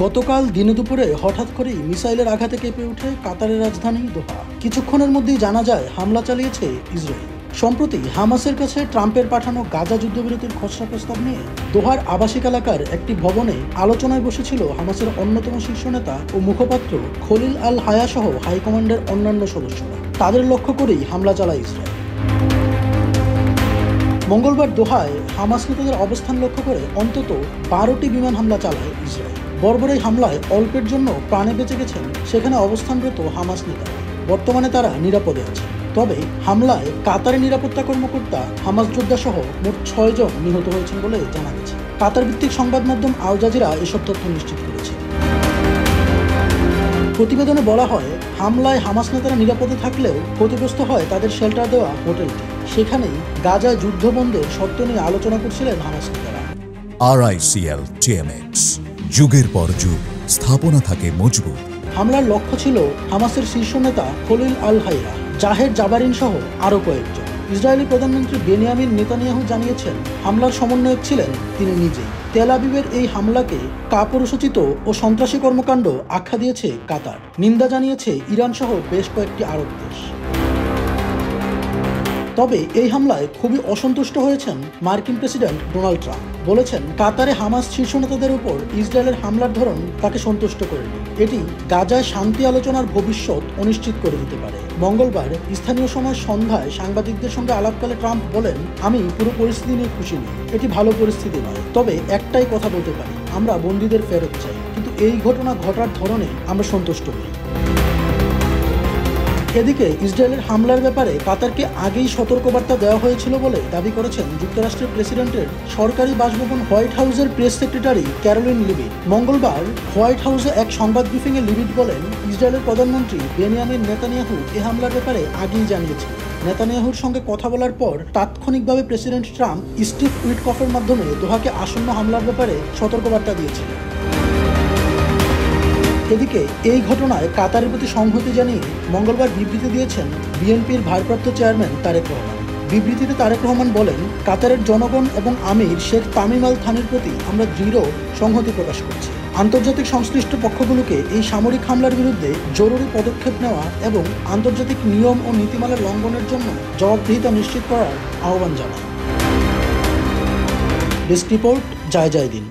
গতকাল দিনে দুপুরে হঠাৎ করেই মিসাইলের আঘাতে কেঁপে ওঠে কাতারের রাজধানী দোহা। কিছুক্ষণের মধ্যেই জানা যায় হামলা চালিয়েছে ইসরায়েল। সম্প্রতি হামাসের কাছে ট্রাম্পের পাঠানো গাজা যুদ্ধবিরতির খসড়া প্রস্তাব নিয়ে দোহার আবাসিক এলাকার একটি ভবনে আলোচনায় বসেছিল হামাসের অন্যতম শীর্ষ নেতা ও মুখপাত্র খলিল আল হায়া সহ হাইকমান্ডের অন্যান্য সদস্যরা। তাদের লক্ষ্য করেই হামলা চালায় ইসরায়েল। মঙ্গলবার দোহায় হামাস নেতাদের অবস্থান লক্ষ্য করে অন্তত 12টি বিমান হামলা চালায় ইসরায়েল। বর্বর এই হামলায় অল্পের জন্য প্রাণে বেঁচে গেছেন সেখানে অবস্থানরত হামাস নেতারা। বর্তমানে তারা নিরাপদে আছে। তবে হামলায় কাতারের নিরাপত্তা কর্মকর্তা, হামাস যোদ্ধা সহ মোট 6 জন নিহত হয়েছেন বলে জানা গেছে। কাতার ভিত্তিক সংবাদ মাধ্যম আল জাজিরা এসব তথ্য নিশ্চিত করেছে। প্রতিবেদনে বলা হয়, হামলায় হামাস নেতারা নিরাপদে থাকলেও ক্ষতিগ্রস্ত হয় তাদের শেল্টার দেওয়া হোটেলটি। সেখানেই গাজায় যুদ্ধ বন্ধের শর্ত নিয়ে আলোচনা করছিলেন হামাস নেতারা। RICL TMX, যুগের পর যুগ স্থাপনা থাকে মজবুত। হামলার লক্ষ্য ছিল হামাসের শীর্ষ নেতা খলিল আল হাইয়া, জাহের জাবারিন সহ আরও কয়েকজন। ইসরায়েলি প্রধানমন্ত্রী বেনিয়ামিন নেতানিয়াহু জানিয়েছেন, হামলার সমন্বয়ক ছিলেন তিনি নিজেই। তেল আবিবের এই হামলাকে কাপুরুষোচিত ও সন্ত্রাসী কর্মকাণ্ড আখ্যা দিয়েছে কাতার। নিন্দা জানিয়েছে ইরান সহ বেশ কয়েকটি আরব দেশ। তবে এই হামলায় খুবই অসন্তুষ্ট হয়েছেন মার্কিন প্রেসিডেন্ট ডোনাল্ড ট্রাম্প। বলেছেন, কাতারে হামাস শীর্ষ নেতাদের উপর ইসরায়েলের হামলার ধরন তাকে সন্তুষ্ট করেনি। এটি গাজায় শান্তি আলোচনার ভবিষ্যৎ অনিশ্চিত করে দিতে পারে। মঙ্গলবার স্থানীয় সময় সন্ধ্যায় সাংবাদিকদের সঙ্গে আলাপকালে ট্রাম্প বলেন, আমি পুরো পরিস্থিতি নিয়ে খুশি নই। এটি ভালো পরিস্থিতি নয়। তবে একটাই কথা বলতে পারি, আমরা বন্দীদের ফেরত চাই, কিন্তু এই ঘটনা ঘটার ধরনে আমরা সন্তুষ্ট নই। এদিকে ইসরায়েলের হামলার ব্যাপারে কাতারকে আগেই সতর্কবার্তা দেওয়া হয়েছিল বলে দাবি করেছেন যুক্তরাষ্ট্রের প্রেসিডেন্টের সরকারি বাসভবন হোয়াইট হাউসের প্রেস সেক্রেটারি ক্যারোলিন লিভিট। মঙ্গলবার হোয়াইট হাউসে এক সংবাদ ব্রিফিংয়ে লিভিট বলেন, ইসরায়েলের প্রধানমন্ত্রী বেনিয়ামিন নেতানিয়াহু এই হামলার ব্যাপারে আগেই জানিয়েছিলেন। নেতানিয়াহুর সঙ্গে কথা বলার পর তাৎক্ষণিকভাবে প্রেসিডেন্ট ট্রাম্প স্টিভ উইটকফের মাধ্যমে দোহাকে আসন্ন হামলার ব্যাপারে সতর্কবার্তা দিয়েছিলেন। এদিকে এই ঘটনায় কাতারের প্রতি সংহতি জানিয়ে মঙ্গলবার বিবৃতি দিয়েছেন বিএনপির ভারপ্রাপ্ত চেয়ারম্যান তারেক রহমান। বিবৃতিতে তারেক রহমান বলেন, কাতারের জনগণ এবং আমির শেখ তামিম আল থানির প্রতি আমরা দৃঢ় সংহতি প্রকাশ করছি। আন্তর্জাতিক সংশ্লিষ্ট পক্ষগুলোকে এই সামরিক হামলার বিরুদ্ধে জরুরি পদক্ষেপ নেওয়া এবং আন্তর্জাতিক নিয়ম ও নীতিমালা লঙ্ঘনের জন্য জবাবদিহিতা নিশ্চিত করার আহ্বান জানায়। ডেস্ক রিপোর্ট, জয় দিন।